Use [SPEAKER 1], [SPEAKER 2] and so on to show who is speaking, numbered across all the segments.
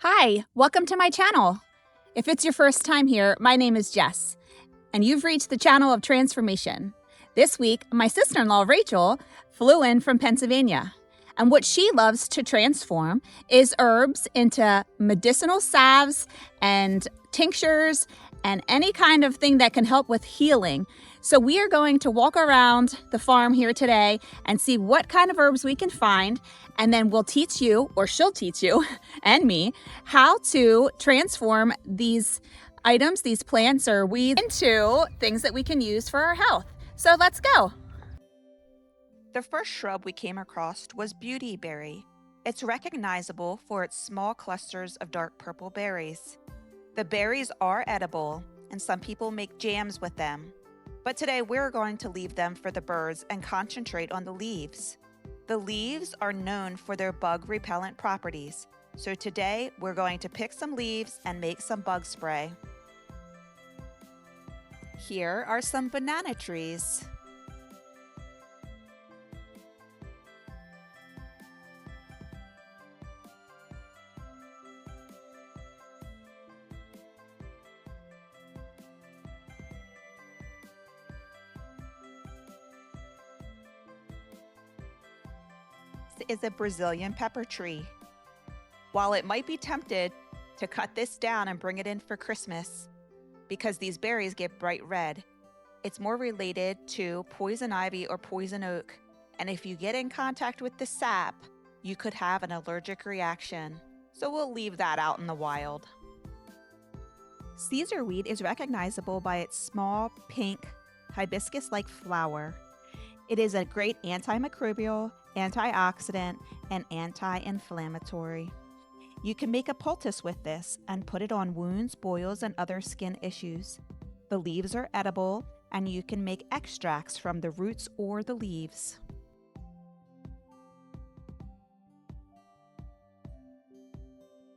[SPEAKER 1] Hi, welcome to my channel. If it's your first time here, my name is Jess, and you've reached the channel of transformation. This week, my sister-in-law, Rachel, flew in from Pennsylvania, and what she loves to transform is herbs into medicinal salves and tinctures and any kind of thing that can help with healing. So we are going to walk around the farm here today and see what kind of herbs we can find, and then we'll teach you, or she'll teach you and me, how to transform these items, these plants or weeds, into things that we can use for our health. So let's go.
[SPEAKER 2] The first shrub we came across was beautyberry. It's recognizable for its small clusters of dark purple berries. The berries are edible, and some people make jams with them. But today we're going to leave them for the birds and concentrate on the leaves. The leaves are known for their bug repellent properties, so today we're going to pick some leaves and make some bug spray. Here are some banana trees. Is a Brazilian pepper tree. While it might be tempted to cut this down and bring it in for Christmas, because these berries get bright red, it's more related to poison ivy or poison oak, and if you get in contact with the sap, you could have an allergic reaction. So we'll leave that out in the wild. Caesarweed is recognizable by its small, pink, hibiscus-like flower. It is a great antimicrobial, antioxidant, and anti-inflammatory. You can make a poultice with this and put it on wounds, boils, and other skin issues. The leaves are edible, and you can make extracts from the roots or the leaves.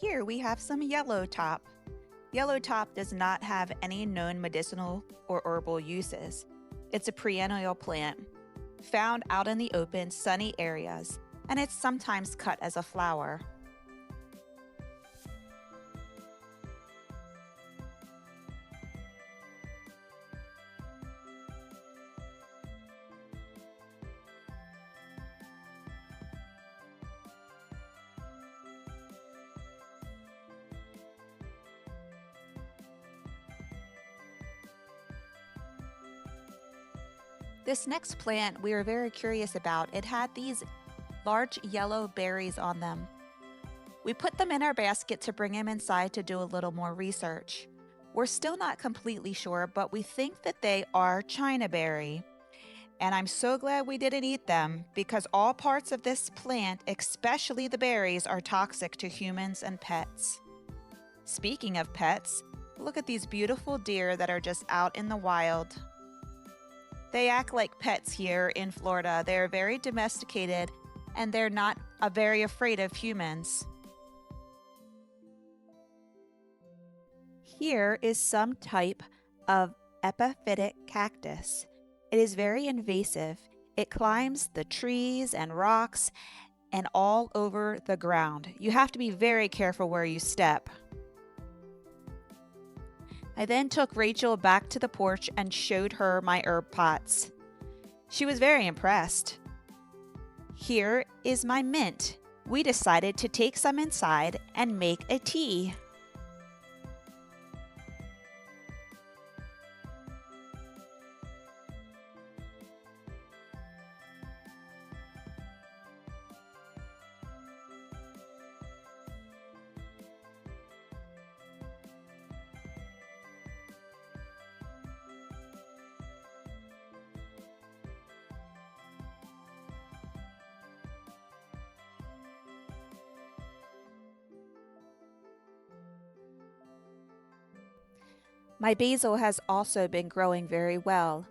[SPEAKER 2] Here we have some yellow top. Yellow top does not have any known medicinal or herbal uses. It's a perennial plant, found out in the open, sunny areas, and it's sometimes cut as a flower. This next plant we were very curious about. It had these large yellow berries on them. We put them in our basket to bring them inside to do a little more research. We're still not completely sure, but we think that they are China berry. And I'm so glad we didn't eat them, because all parts of this plant, especially the berries, are toxic to humans and pets. Speaking of pets, look at these beautiful deer that are just out in the wild. They act like pets here in Florida. They're very domesticated, and they're not very afraid of humans. Here is some type of epiphytic cactus. It is very invasive. It climbs the trees and rocks and all over the ground. You have to be very careful where you step. I then took Rachel back to the porch and showed her my herb pots. She was very impressed. Here is my mint. We decided to take some inside and make a tea. My basil has also been growing very well.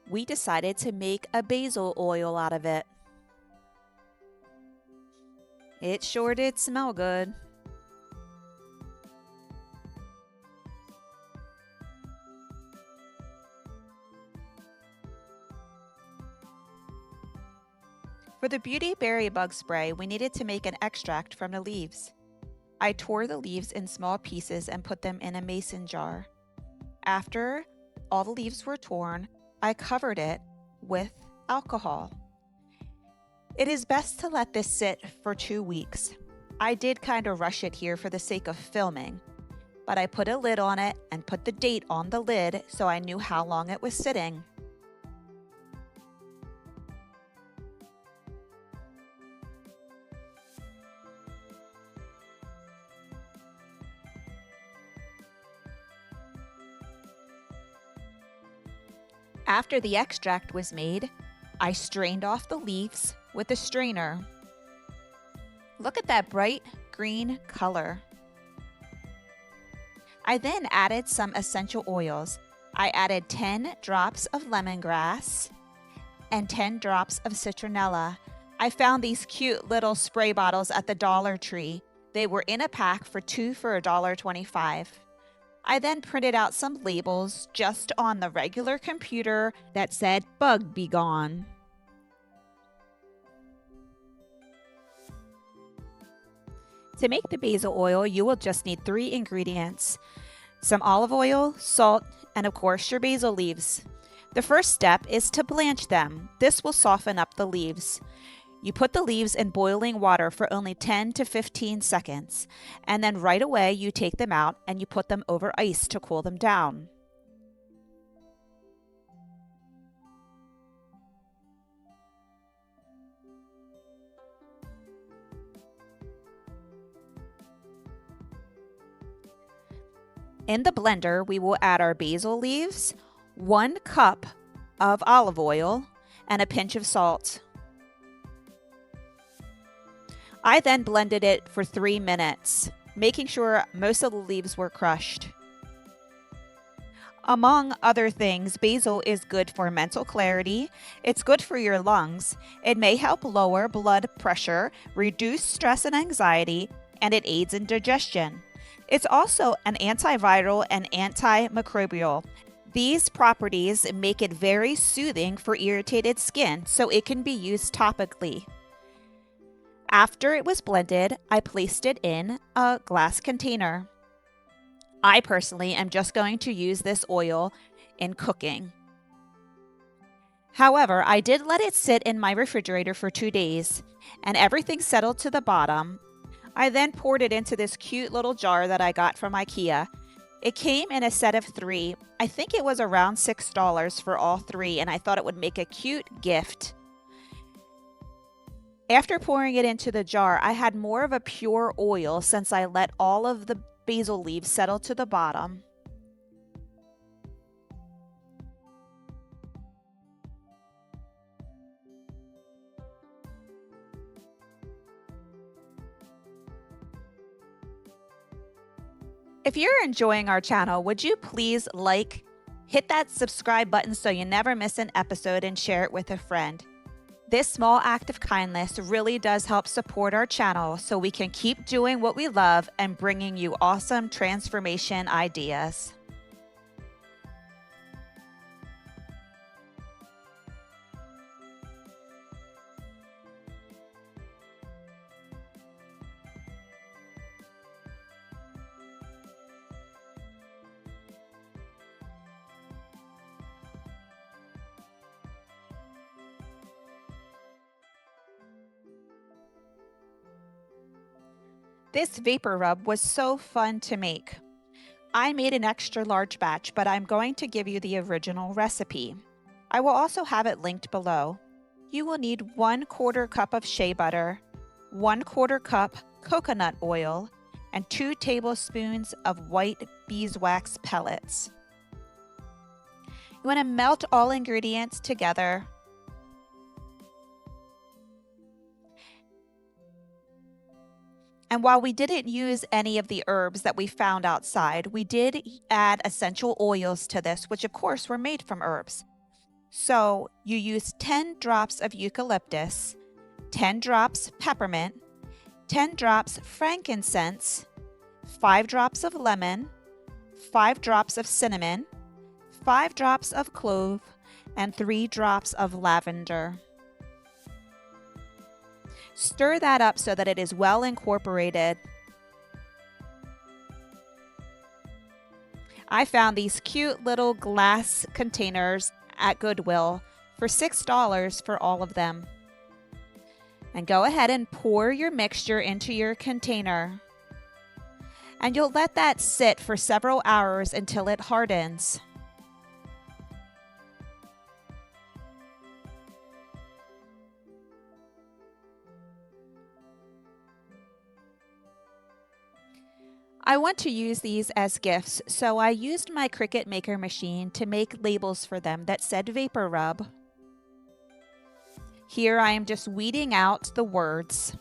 [SPEAKER 2] We decided to make a basil oil out of it. It sure did smell good. For the beauty berry bug spray, we needed to make an extract from the leaves. I tore the leaves in small pieces and put them in a mason jar. After all the leaves were torn, I covered it with alcohol. It is best to let this sit for 2 weeks. I did kind of rush it here for the sake of filming, but I put a lid on it and put the date on the lid so I knew how long it was sitting. After the extract was made, I strained off the leaves with a strainer. Look at that bright green color. I then added some essential oils. I added 10 drops of lemongrass and 10 drops of citronella. I found these cute little spray bottles at the Dollar Tree. They were in a pack for 2 for $1.25. I then printed out some labels just on the regular computer that said "Bug Be Gone." To make the basil oil, you will just need 3 ingredients: some olive oil, salt, and of course your basil leaves. The first step is to blanch them. This will soften up the leaves. You put the leaves in boiling water for only 10 to 15 seconds, and then right away you take them out and you put them over ice to cool them down. In the blender, we will add our basil leaves, 1 cup of olive oil, and a pinch of salt. I then blended it for 3 minutes, making sure most of the leaves were crushed. Among other things, basil is good for mental clarity, it's good for your lungs, it may help lower blood pressure, reduce stress and anxiety, and it aids in digestion. It's also an antiviral and antimicrobial. These properties make it very soothing for irritated skin, so it can be used topically. After it was blended, I placed it in a glass container. I personally am just going to use this oil in cooking. However, I did let it sit in my refrigerator for 2 days, and everything settled to the bottom. I then poured it into this cute little jar that I got from IKEA. It came in a set of 3. I think it was around $6 for all 3, and I thought it would make a cute gift. After pouring it into the jar, I had more of a pure oil since I let all of the basil leaves settle to the bottom. If you're enjoying our channel, would you please hit that subscribe button so you never miss an episode, and share it with a friend. This small act of kindness really does help support our channel so we can keep doing what we love and bringing you awesome transformation ideas. This vapor rub was so fun to make. I made an extra large batch, but I'm going to give you the original recipe. I will also have it linked below. You will need 1/4 cup of shea butter, 1/4 cup coconut oil, and 2 tablespoons of white beeswax pellets. You want to melt all ingredients together. And while we didn't use any of the herbs that we found outside, we did add essential oils to this, which of course were made from herbs. So you use 10 drops of eucalyptus, 10 drops peppermint, 10 drops frankincense, 5 drops of lemon, 5 drops of cinnamon, 5 drops of clove, and 3 drops of lavender. Stir that up so that it is well incorporated. I found these cute little glass containers at Goodwill for $6 for all of them. And go ahead and pour your mixture into your container. And you'll let that sit for several hours until it hardens. I want to use these as gifts, so I used my Cricut Maker machine to make labels for them that said Vapor Rub. Here I am just weeding out the words.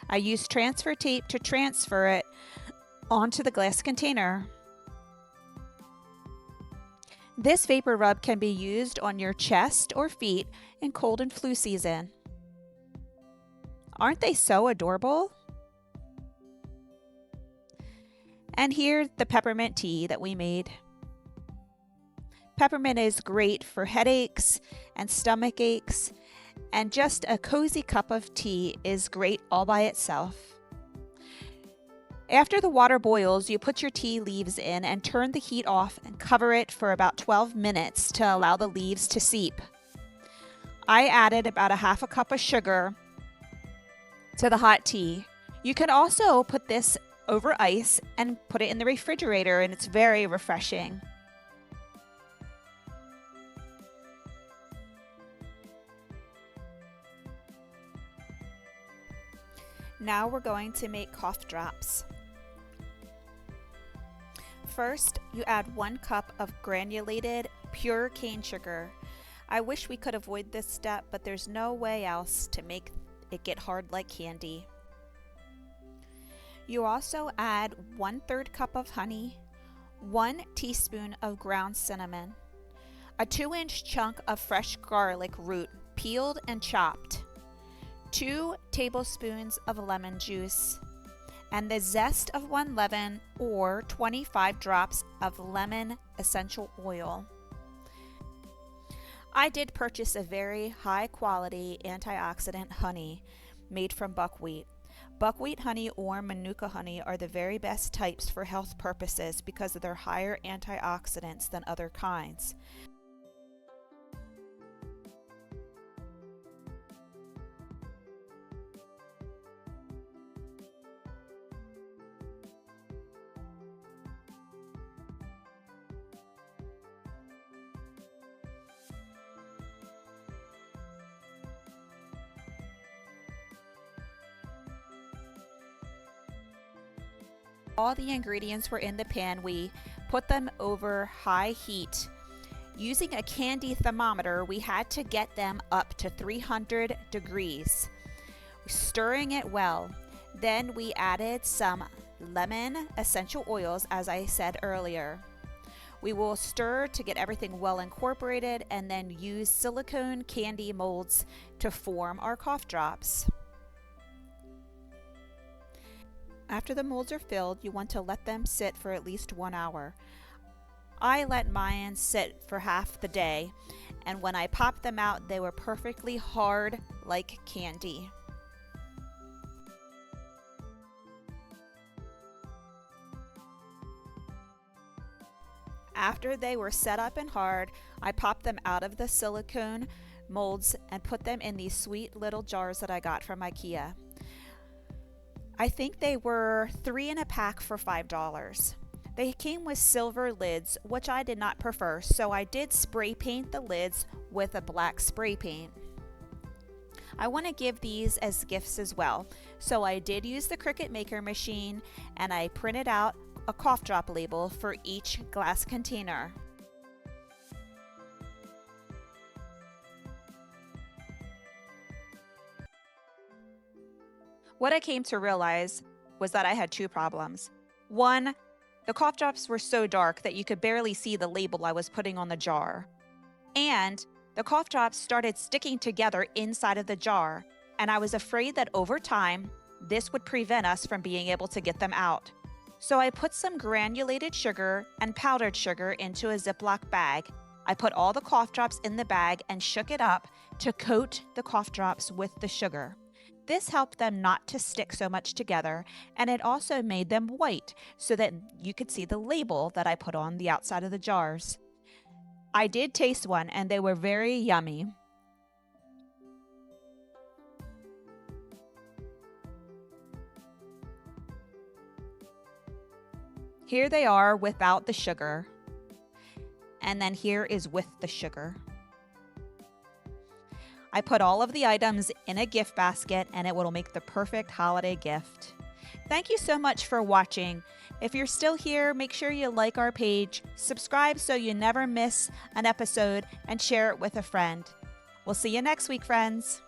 [SPEAKER 2] I used transfer tape to transfer it onto the glass container. This Vapor Rub can be used on your chest or feet in cold and flu season. Aren't they so adorable? And here's the peppermint tea that we made. Peppermint is great for headaches and stomach aches, and just a cozy cup of tea is great all by itself. After the water boils, you put your tea leaves in and turn the heat off and cover it for about 12 minutes to allow the leaves to seep. I added about a half a cup of sugar to the hot tea. You can also put this over ice and put it in the refrigerator, and it's very refreshing. Now we're going to make cough drops. First, you add 1 cup of granulated pure cane sugar. I wish we could avoid this step, but there's no way else to make it get hard like candy. You also add 1/3 cup of honey, 1 teaspoon of ground cinnamon, a 2-inch chunk of fresh garlic root peeled and chopped, 2 tablespoons of lemon juice, and the zest of 1 lemon or 25 drops of lemon essential oil. I did purchase a very high quality antioxidant honey made from buckwheat. Buckwheat honey or manuka honey are the very best types for health purposes because of their higher antioxidants than other kinds. All the ingredients were in the pan. We put them over high heat. Using a candy thermometer, we had to get them up to 300 degrees, stirring it well. Then we added some lemon essential oils, as I said earlier. We will stir to get everything well incorporated and then use silicone candy molds to form our cough drops. After the molds are filled, you want to let them sit for at least 1 hour. I let mine sit for half the day, and when I popped them out, they were perfectly hard like candy. After they were set up and hard, I popped them out of the silicone molds and put them in these sweet little jars that I got from IKEA. I think they were 3 in a pack for $5. They came with silver lids, which I did not prefer, so I did spray paint the lids with a black spray paint. I want to give these as gifts as well, so I did use the Cricut Maker machine and I printed out a cough drop label for each glass container. What I came to realize was that I had 2 problems. One, the cough drops were so dark that you could barely see the label I was putting on the jar. And the cough drops started sticking together inside of the jar, and I was afraid that over time, this would prevent us from being able to get them out. So I put some granulated sugar and powdered sugar into a Ziploc bag. I put all the cough drops in the bag and shook it up to coat the cough drops with the sugar. This helped them not to stick so much together, and it also made them white so that you could see the label that I put on the outside of the jars. I did taste one and they were very yummy. Here they are without the sugar, and then here is with the sugar. I put all of the items in a gift basket and it will make the perfect holiday gift. Thank you so much for watching. If you're still here, make sure you like our page, subscribe so you never miss an episode, and share it with a friend. We'll see you next week, friends.